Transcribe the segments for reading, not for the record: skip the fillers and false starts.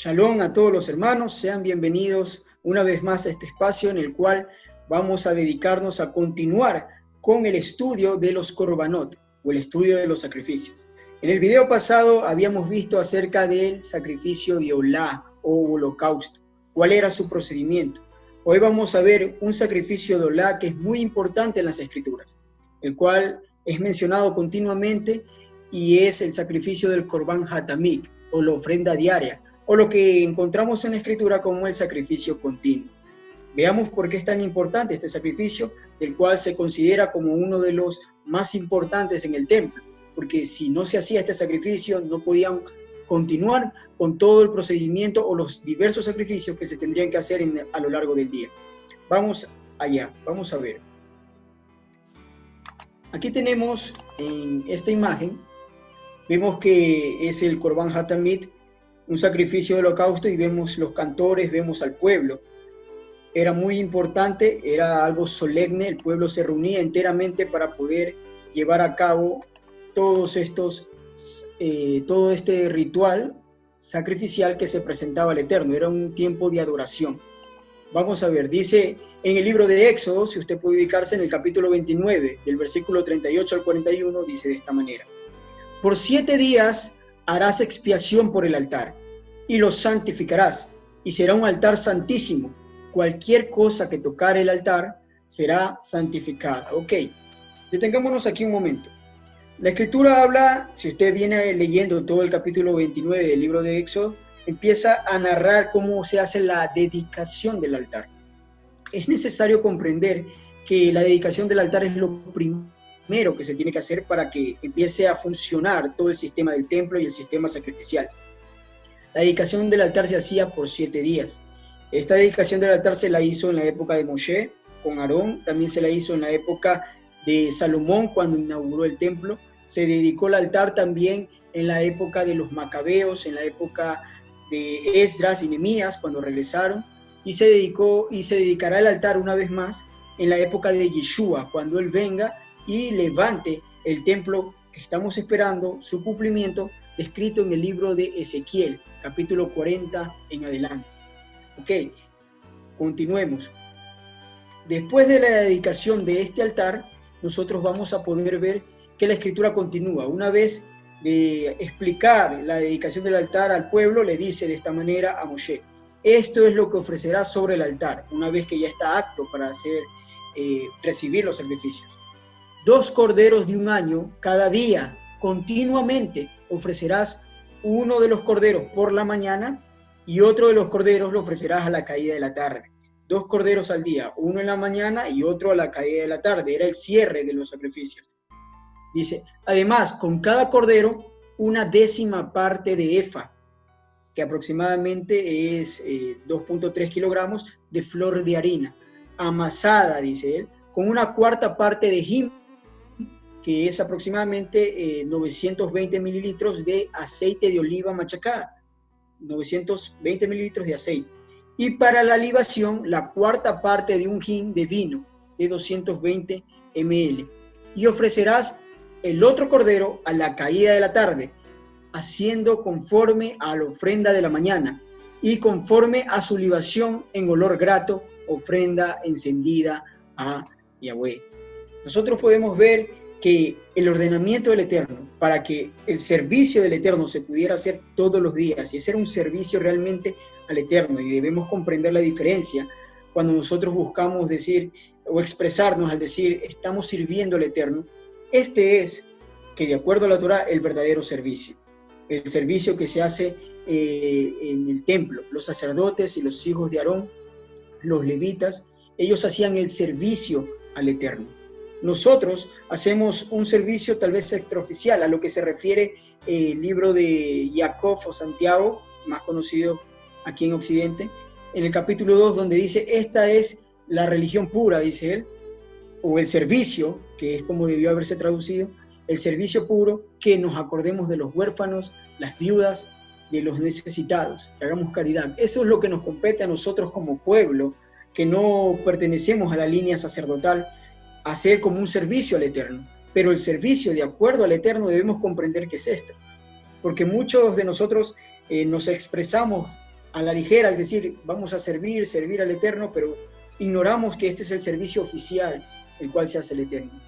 Shalom a todos los hermanos, sean bienvenidos una vez más a este espacio en el cual vamos a dedicarnos a continuar con el estudio de los korbanot, o el estudio de los sacrificios. En el video pasado habíamos visto acerca del sacrificio de Olá o holocausto, cuál era su procedimiento. Hoy vamos a ver un sacrificio de Olá que es muy importante en las Escrituras, el cual es mencionado continuamente y es el sacrificio del Korban Hatamik, o la ofrenda diaria, o lo que encontramos en la Escritura como el sacrificio continuo. Veamos por qué es tan importante este sacrificio, del cual se considera como uno de los más importantes en el templo, porque si no se hacía este sacrificio, no podían continuar con todo el procedimiento o los diversos sacrificios que se tendrían que hacer a lo largo del día. Vamos allá, vamos a ver. Aquí tenemos en esta imagen, vemos que es el Korban Hatamik, un sacrificio de holocausto, y vemos los cantores, vemos al pueblo. Era muy importante, era algo solemne, el pueblo se reunía enteramente para poder llevar a cabo todo este ritual sacrificial que se presentaba al Eterno. Era un tiempo de adoración. Vamos a ver, dice en el libro de Éxodo, si usted puede ubicarse en el capítulo 29, del versículo 38 al 41, dice de esta manera: por 7 días harás expiación por el altar, y lo santificarás, y será un altar santísimo. Cualquier cosa que tocare el altar será santificada. Ok, detengámonos aquí un momento. La Escritura habla, si usted viene leyendo todo el capítulo 29 del libro de Éxodo, empieza a narrar cómo se hace la dedicación del altar. Es necesario comprender que la dedicación del altar es lo primero que se tiene que hacer para que empiece a funcionar todo el sistema del templo y el sistema sacrificial. La dedicación del altar se hacía por 7 días. Esta dedicación del altar se la hizo en la época de Moshe con Aarón, también se la hizo en la época de Salomón cuando inauguró el templo. Se dedicó el altar también en la época de los Macabeos, en la época de Esdras y Nehemías cuando regresaron, y se dedicará el altar una vez más en la época de Yeshua, cuando él venga y levante el templo que estamos esperando, su cumplimiento, descrito en el libro de Ezequiel, capítulo 40 en adelante. Ok, continuemos. Después de la dedicación de este altar, nosotros vamos a poder ver que la Escritura continúa. Una vez de explicar la dedicación del altar al pueblo, le dice de esta manera a Moshe: esto es lo que ofrecerás sobre el altar, una vez que ya está apto para recibir los sacrificios. 2 corderos de un año cada día, continuamente ofrecerás uno de los corderos por la mañana y otro de los corderos lo ofrecerás a la caída de la tarde. 2 corderos al día, uno en la mañana y otro a la caída de la tarde. Era el cierre de los sacrificios. Dice, además, con cada cordero, 1/10 parte de efa, que aproximadamente es 2.3 kilogramos de flor de harina, amasada, dice él, con 1/4 parte de hin, que es aproximadamente 920 mililitros de aceite de oliva machacada, 920 mililitros de aceite. Y para la libación, la 1/4 parte de un hin de vino, de 220 ml. Y ofrecerás el otro cordero a la caída de la tarde, haciendo conforme a la ofrenda de la mañana, y conforme a su libación en olor grato, ofrenda encendida a Yahweh. Nosotros podemos ver que el ordenamiento del Eterno, para que el servicio del Eterno se pudiera hacer todos los días, y hacer un servicio realmente al Eterno, y debemos comprender la diferencia cuando nosotros buscamos decir o expresarnos al decir estamos sirviendo al Eterno. Este es, que de acuerdo a la Torá, el verdadero servicio, el servicio que se hace en el templo. Los sacerdotes y los hijos de Aarón, los levitas, ellos hacían el servicio al Eterno. Nosotros hacemos un servicio tal vez extraoficial, a lo que se refiere el libro de Jacob o Santiago, más conocido aquí en Occidente, en el capítulo 2, donde dice, esta es la religión pura, dice él, o el servicio, que es como debió haberse traducido, el servicio puro, que nos acordemos de los huérfanos, las viudas, de los necesitados, que hagamos caridad. Eso es lo que nos compete a nosotros como pueblo, que no pertenecemos a la línea sacerdotal, hacer como un servicio al Eterno. Pero el servicio de acuerdo al Eterno debemos comprender qué es esto, porque muchos de nosotros nos expresamos a la ligera, al decir, vamos a servir al Eterno, pero ignoramos que este es el servicio oficial, el cual se hace el Eterno.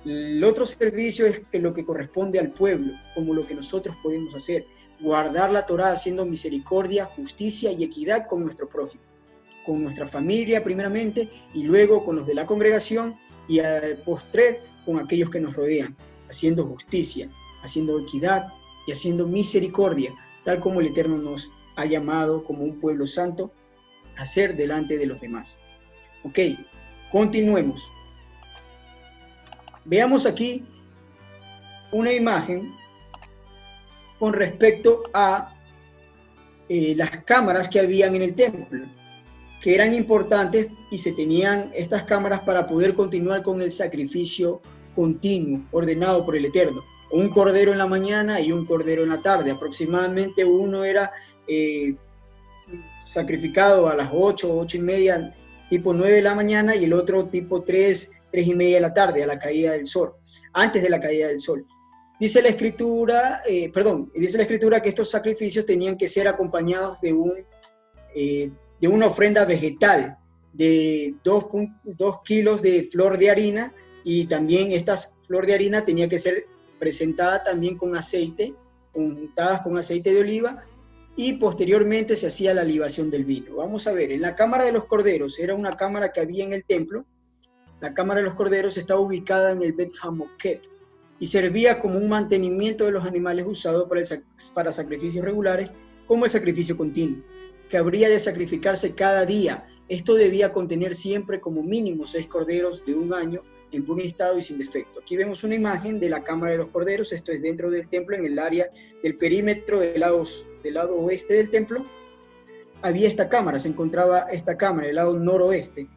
El otro servicio es lo que corresponde al pueblo, como lo que nosotros podemos hacer, guardar la Torá haciendo misericordia, justicia y equidad con nuestro prójimo, con nuestra familia primeramente, y luego con los de la congregación, y al postre con aquellos que nos rodean, haciendo justicia, haciendo equidad y haciendo misericordia, tal como el Eterno nos ha llamado como un pueblo santo a ser delante de los demás. Ok, continuemos. Veamos aquí una imagen con respecto a las cámaras que habían en el templo, que eran importantes y se tenían estas cámaras para poder continuar con el sacrificio continuo ordenado por el Eterno. Un cordero en la mañana y un cordero en la tarde. Aproximadamente uno era sacrificado a las 8:30, tipo 9 de la mañana, y el otro tipo 3:30 de la tarde, a la caída del sol, antes de la caída del sol. Dice la escritura que estos sacrificios tenían que ser acompañados de una ofrenda vegetal de 2 kilos de flor de harina, y también esta flor de harina tenía que ser presentada también con aceite, untadas con aceite de oliva, y posteriormente se hacía la libación del vino. Vamos a ver, en la cámara de los corderos, era una cámara que había en el templo. La cámara de los corderos estaba ubicada en el Bet Hamoket y servía como un mantenimiento de los animales usado para sacrificios regulares, como el sacrificio continuo, que habría de sacrificarse cada día. Esto debía contener siempre como mínimo 6 corderos de un año en buen estado y sin defecto. Aquí vemos una imagen de la cámara de los corderos. Esto es dentro del templo, en el área del perímetro del lado oeste del templo. Había esta cámara, se encontraba esta cámara, el lado noroeste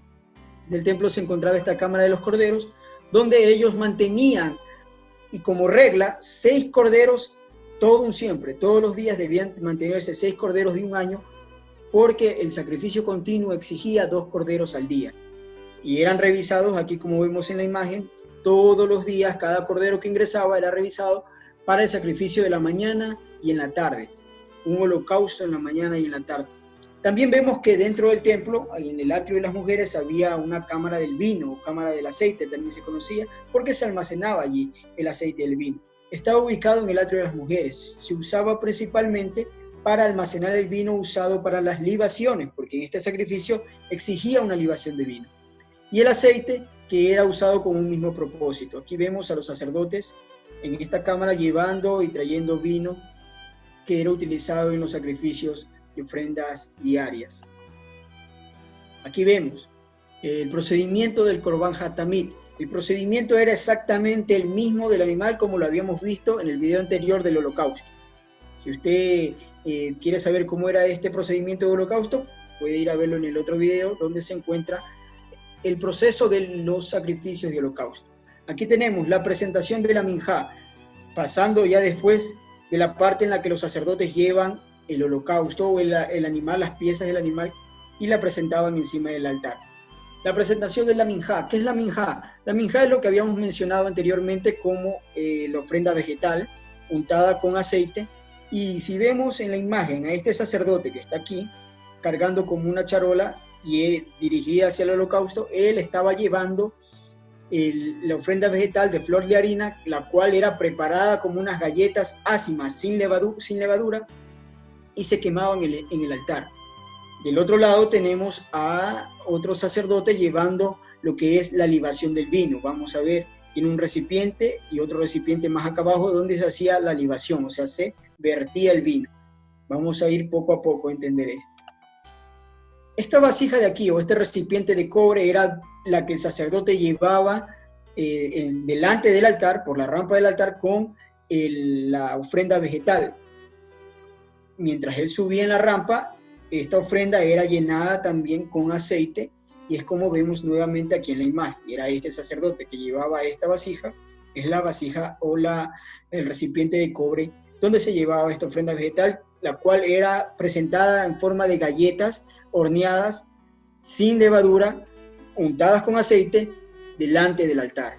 del templo se encontraba esta cámara de los corderos, donde ellos mantenían, y como regla, 6 corderos todos los días debían mantenerse 6 corderos de un año, porque el sacrificio continuo exigía 2 corderos al día. Y eran revisados, aquí como vemos en la imagen, todos los días. Cada cordero que ingresaba era revisado para el sacrificio de la mañana y en la tarde, un holocausto en la mañana y en la tarde. También vemos que dentro del templo, ahí en el atrio de las mujeres, había una cámara del vino, o cámara del aceite, también se conocía, porque se almacenaba allí el aceite del vino. Estaba ubicado en el atrio de las mujeres. Se usaba principalmente para almacenar el vino usado para las libaciones, porque en este sacrificio exigía una libación de vino. Y el aceite, que era usado con un mismo propósito. Aquí vemos a los sacerdotes en esta cámara llevando y trayendo vino que era utilizado en los sacrificios y ofrendas diarias. Aquí vemos el procedimiento del Korban Hatamid. El procedimiento era exactamente el mismo del animal como lo habíamos visto en el video anterior del holocausto. Si usted quiere saber cómo era este procedimiento de holocausto, puede ir a verlo en el otro video donde se encuentra el proceso de los sacrificios de holocausto. Aquí tenemos la presentación de la minjá, pasando ya después de la parte en la que los sacerdotes llevan el holocausto o el animal, las piezas del animal, y la presentaban encima del altar. La presentación de la minjá. ¿Qué es la minjá? La minjá es lo que habíamos mencionado anteriormente como la ofrenda vegetal untada con aceite. Y si vemos en la imagen a este sacerdote que está aquí cargando como una charola y dirigida hacia el holocausto, él estaba llevando la ofrenda vegetal de flor de harina, la cual era preparada como unas galletas ácimas sin levadura, y se quemaban en el altar. Del otro lado tenemos a otro sacerdote llevando lo que es la libación del vino. Vamos a ver, tiene un recipiente y otro recipiente más acá abajo donde se hacía la libación, o sea, se vertía el vino. Vamos a ir poco a poco a entender esto. Esta vasija de aquí, o este recipiente de cobre, era la que el sacerdote llevaba delante del altar, por la rampa del altar, con la ofrenda vegetal. Mientras él subía en la rampa, esta ofrenda era llenada también con aceite, y es como vemos nuevamente aquí en la imagen. Era este sacerdote que llevaba esta vasija, es la vasija o el recipiente de cobre donde se llevaba esta ofrenda vegetal, la cual era presentada en forma de galletas horneadas, sin levadura, untadas con aceite, delante del altar.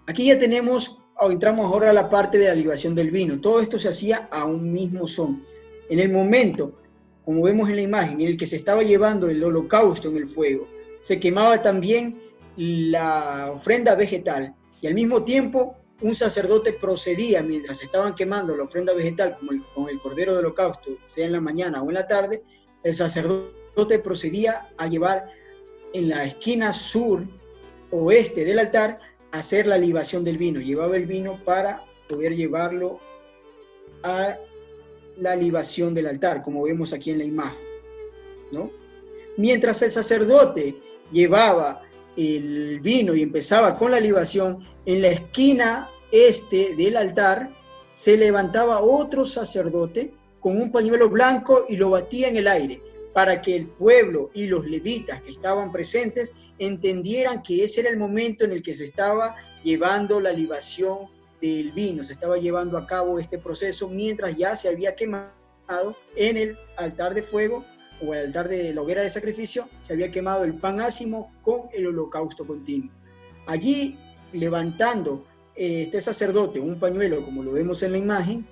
Aquí ya entramos ahora a la parte de la libación del vino. Todo esto se hacía a un mismo son. En el momento como vemos en la imagen, en el que se estaba llevando el holocausto en el fuego. Se quemaba también la ofrenda vegetal y al mismo tiempo un sacerdote procedía, mientras estaban quemando la ofrenda vegetal con el cordero de holocausto, sea en la mañana o en la tarde, el sacerdote procedía a llevar en la esquina sur oeste del altar a hacer la libación del vino. Llevaba el vino para poder llevarlo a la libación del altar, como vemos aquí en la imagen, ¿no? Mientras el sacerdote llevaba el vino y empezaba con la libación, en la esquina este del altar se levantaba otro sacerdote con un pañuelo blanco y lo batía en el aire para que el pueblo y los levitas que estaban presentes entendieran que ese era el momento en el que se estaba llevando la libación del vino, se estaba llevando a cabo este proceso mientras ya se había quemado en el altar de fuego o el altar de la hoguera de sacrificio, se había quemado el pan ácimo con el holocausto continuo. Allí, levantando este sacerdote un pañuelo, como lo vemos en la imagen,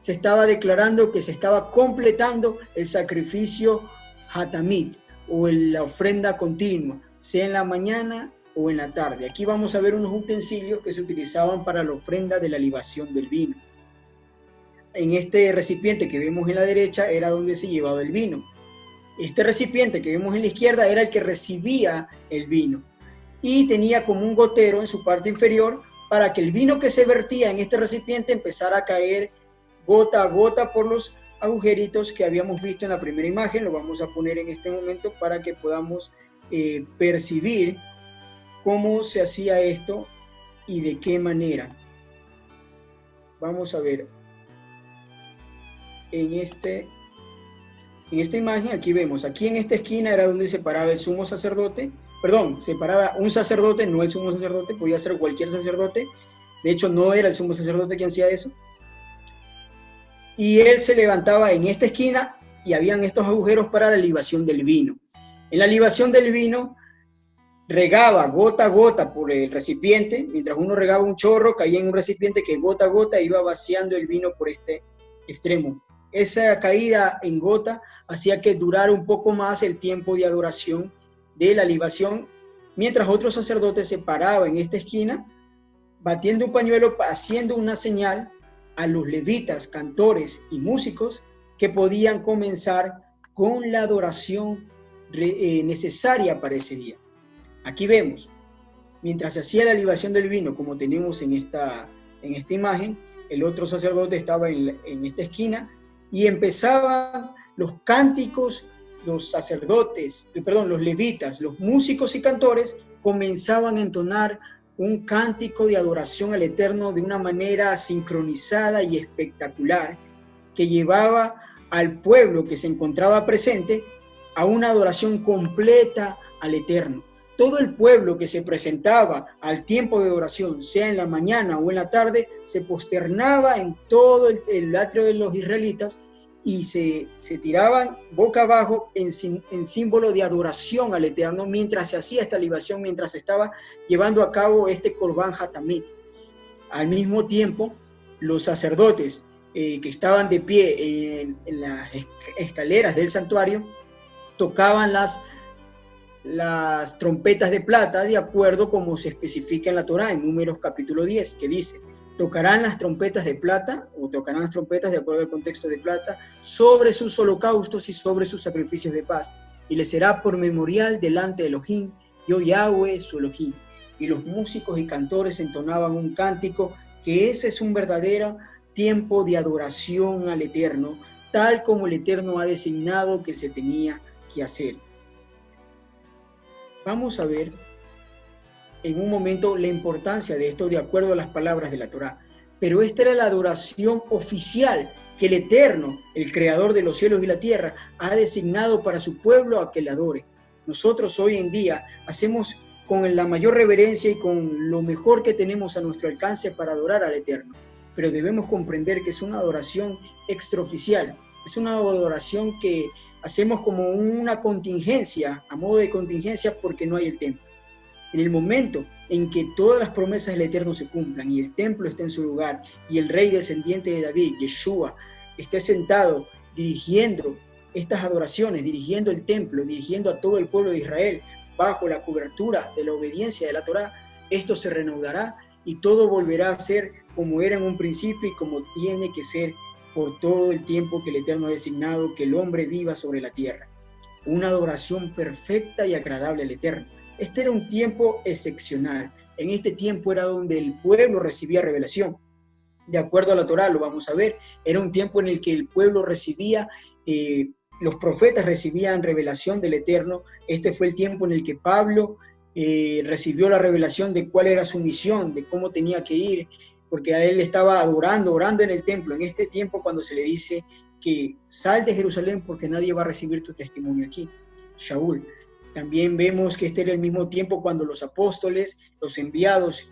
se estaba declarando que se estaba completando el sacrificio hatamit, o la ofrenda continua, sea en la mañana o en la tarde. Aquí vamos a ver unos utensilios que se utilizaban para la ofrenda de la libación del vino. En este recipiente que vemos en la derecha era donde se llevaba el vino. Este recipiente que vemos en la izquierda era el que recibía el vino y tenía como un gotero en su parte inferior para que el vino que se vertía en este recipiente empezara a caer gota a gota por los agujeritos que habíamos visto en la primera imagen. Lo vamos a poner en este momento para que podamos percibir cómo se hacía esto y de qué manera. Vamos a ver en esta imagen. Aquí vemos, aquí en esta esquina era donde se paraba el sumo sacerdote, se paraba un sacerdote, no el sumo sacerdote, podía ser cualquier sacerdote, de hecho no era el sumo sacerdote quien hacía eso, y él se levantaba en esta esquina y habían estos agujeros para la libación del vino. En la libación del vino regaba gota a gota por el recipiente, mientras uno regaba un chorro, caía en un recipiente que gota a gota iba vaciando el vino por este extremo. Esa caída en gota hacía que durara un poco más el tiempo de adoración de la libación, mientras otro sacerdote se paraba en esta esquina, batiendo un pañuelo, haciendo una señal a los levitas, cantores y músicos que podían comenzar con la adoración necesaria para ese día. Aquí vemos, mientras se hacía la libación del vino, como tenemos en esta imagen, el otro sacerdote estaba en esta esquina y empezaban los cánticos, los levitas, los músicos y cantores comenzaban a entonar un cántico de adoración al Eterno de una manera sincronizada y espectacular que llevaba al pueblo que se encontraba presente a una adoración completa al Eterno. Todo el pueblo que se presentaba al tiempo de oración, sea en la mañana o en la tarde, se posternaba en todo el atrio de los israelitas y se tiraban boca abajo en símbolo de adoración al Eterno mientras se hacía esta libación, mientras se estaba llevando a cabo este Corbán Hatamit. Al mismo tiempo, los sacerdotes que estaban de pie en las escaleras del santuario tocaban las trompetas de plata de acuerdo como se especifica en la Torá, en Números capítulo 10, que dice: tocarán las trompetas de plata, o tocarán las trompetas de acuerdo al contexto de plata, sobre sus holocaustos y sobre sus sacrificios de paz, y les será por memorial delante de Elohim, yo Yahweh su Elohim. Y los músicos y cantores entonaban un cántico, que ese es un verdadero tiempo de adoración al Eterno, tal como el Eterno ha designado que se tenía que hacer. Vamos a ver en un momento la importancia de esto de acuerdo a las palabras de la Torá. Pero esta era la adoración oficial que el Eterno, el Creador de los cielos y la tierra, ha designado para su pueblo a que le adore. Nosotros hoy en día hacemos con la mayor reverencia y con lo mejor que tenemos a nuestro alcance para adorar al Eterno. Pero debemos comprender que es una adoración extraoficial, es una adoración que hacemos como una contingencia, a modo de contingencia porque no hay el templo. En el momento en que todas las promesas del Eterno se cumplan y el templo esté en su lugar y el rey descendiente de David, Yeshua, esté sentado dirigiendo estas adoraciones, dirigiendo el templo, dirigiendo a todo el pueblo de Israel, bajo la cobertura de la obediencia de la Torá, esto se reanudará y todo volverá a ser como era en un principio y como tiene que ser por todo el tiempo que el Eterno ha designado que el hombre viva sobre la tierra. Una adoración perfecta y agradable al Eterno. Este era un tiempo excepcional. En este tiempo era donde el pueblo recibía revelación. De acuerdo a la Torá, lo vamos a ver, era un tiempo en el que el pueblo recibía, los profetas recibían revelación del Eterno. Este fue el tiempo en el que Pablo recibió la revelación de cuál era su misión, de cómo tenía que ir, porque a él estaba orando en el templo. En este tiempo cuando se le dice que sal de Jerusalén porque nadie va a recibir tu testimonio aquí, Shaul. También vemos que este era el mismo tiempo cuando los apóstoles, los enviados,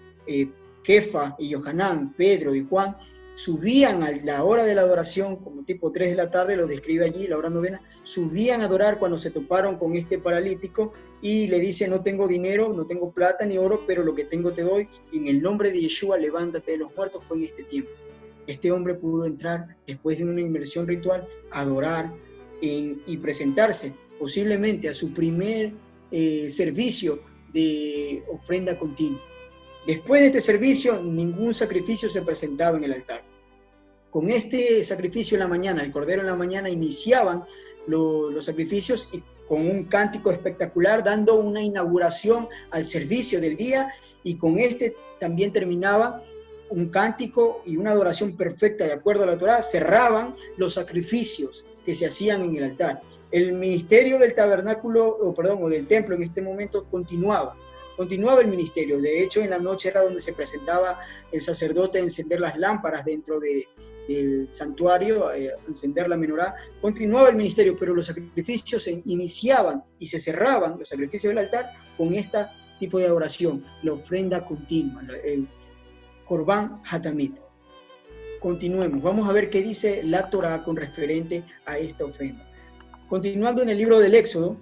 Kefa y Yohanan, Pedro y Juan, subían a la hora de la adoración, como tipo 3 de la tarde, lo describe allí, la hora novena, subían a adorar cuando se toparon con este paralítico y le dice, no tengo dinero, no tengo plata ni oro, pero lo que tengo te doy, y en el nombre de Yeshua, levántate de los muertos. Fue en este tiempo. Este hombre pudo entrar, después de una inmersión ritual, a adorar y presentarse posiblemente a su primer servicio de ofrenda continua. Después de este servicio, ningún sacrificio se presentaba en el altar. Con este sacrificio en la mañana, el cordero en la mañana, iniciaban los sacrificios y con un cántico espectacular, dando una inauguración al servicio del día, y con este también terminaba un cántico y una adoración perfecta de acuerdo a la Torá. Cerraban los sacrificios que se hacían en el altar. El ministerio del tabernáculo, o del templo en este momento continuaba el ministerio. De hecho, en la noche era donde se presentaba el sacerdote a encender las lámparas dentro del santuario, encender la menorá. Continuaba el ministerio, pero los sacrificios se iniciaban y se cerraban, los sacrificios del altar, con este tipo de adoración, la ofrenda continua, el Korban Hatamit. Continuemos, vamos a ver qué dice la Torá con referente a esta ofrenda. Continuando en el libro del Éxodo,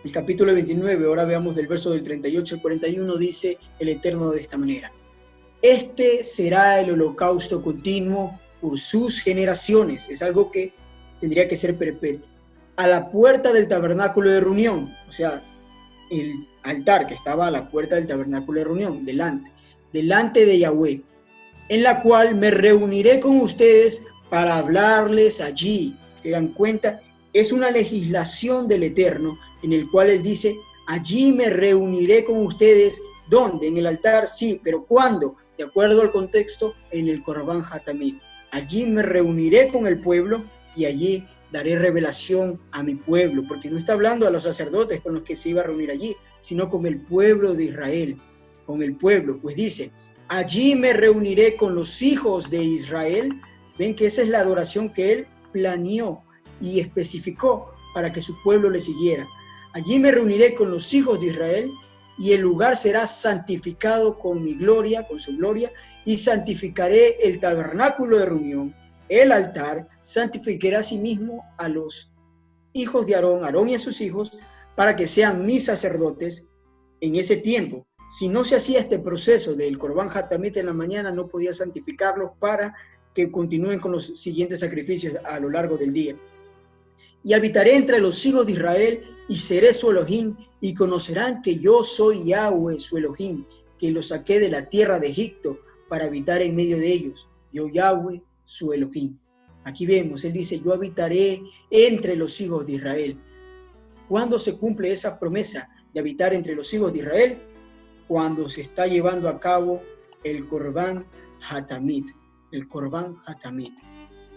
el capítulo 29, ahora veamos del verso del 38 al 41, dice el Eterno de esta manera: este será el holocausto continuo por sus generaciones. Es algo que tendría que ser perpetuo. A la puerta del tabernáculo de reunión, o sea, el altar que estaba a la puerta del tabernáculo de reunión, delante de Yahweh, en la cual me reuniré con ustedes para hablarles allí. ¿Se dan cuenta? Es una legislación del Eterno en el cual Él dice, allí me reuniré con ustedes. ¿Dónde? En el altar, sí, pero ¿cuándo? De acuerdo al contexto, en el Korban Hatamit. Allí me reuniré con el pueblo y allí daré revelación a mi pueblo, porque no está hablando a los sacerdotes con los que se iba a reunir allí, sino con el pueblo de Israel, con el pueblo. Pues dice, allí me reuniré con los hijos de Israel. Ven que esa es la adoración que Él planeó y especificó para que su pueblo le siguiera. Allí me reuniré con los hijos de Israel y el lugar será santificado con mi gloria, con su gloria, y santificaré el tabernáculo de reunión, el altar, santificaré a sí mismo a los hijos de Aarón y a sus hijos, para que sean mis sacerdotes en ese tiempo. Si no se hacía este proceso del Korban Hatamit en la mañana, no podía santificarlos para que continúen con los siguientes sacrificios a lo largo del día. Y habitaré entre los hijos de Israel y seré su Elohim, y conocerán que yo soy Yahweh, su Elohim, que los saqué de la tierra de Egipto para habitar en medio de ellos. Yo Yahweh, su Elohim. Aquí vemos, Él dice, yo habitaré entre los hijos de Israel. ¿Cuándo se cumple esa promesa de habitar entre los hijos de Israel? Cuando se está llevando a cabo el Korban Hatamit. El Korban Hatamit.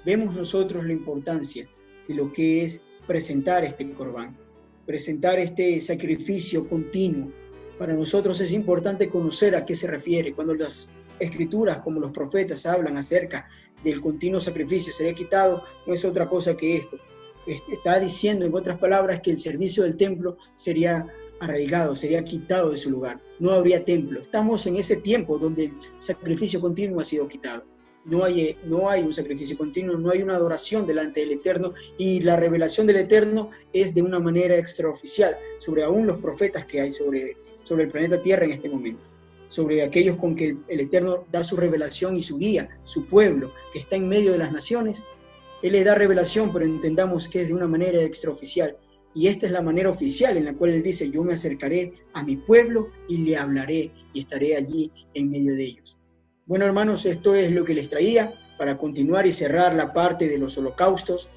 Vemos nosotros la importancia de lo que es presentar este Korban, presentar este sacrificio continuo. Para nosotros es importante conocer a qué se refiere. Cuando las escrituras, como los profetas, hablan acerca del continuo sacrificio, será quitado, no es otra cosa que esto. Está diciendo, en otras palabras, que el servicio del templo sería arraigado, sería quitado de su lugar. No habría templo. Estamos en ese tiempo donde el sacrificio continuo ha sido quitado. No hay un sacrificio continuo, no hay una adoración delante del Eterno, y la revelación del Eterno es de una manera extraoficial sobre aún los profetas que hay sobre el planeta Tierra en este momento, sobre aquellos con que el Eterno da su revelación y su guía, su pueblo que está en medio de las naciones. Él le da revelación, pero entendamos que es de una manera extraoficial. Y esta es la manera oficial en la cual Él dice, yo me acercaré a mi pueblo y le hablaré y estaré allí en medio de ellos. Bueno, hermanos, esto es lo que les traía para continuar y cerrar la parte de los holocaustos,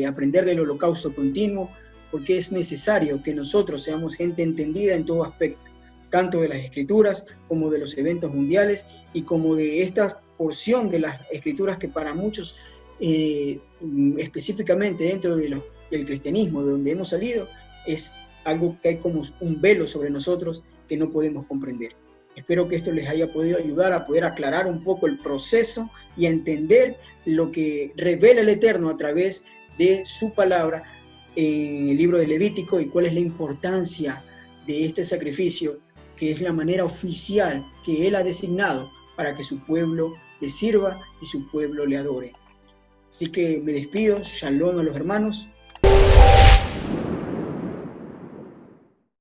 aprender del holocausto continuo, porque es necesario que nosotros seamos gente entendida en todo aspecto, tanto de las escrituras como de los eventos mundiales y como de esta porción de las escrituras que para muchos, específicamente dentro del cristianismo, de donde hemos salido, es algo que hay como un velo sobre nosotros que no podemos comprender. Espero que esto les haya podido ayudar a poder aclarar un poco el proceso y a entender lo que revela el Eterno a través de su palabra en el libro de Levítico y cuál es la importancia de este sacrificio, que es la manera oficial que Él ha designado para que su pueblo le sirva y su pueblo le adore. Así que me despido, shalom a los hermanos.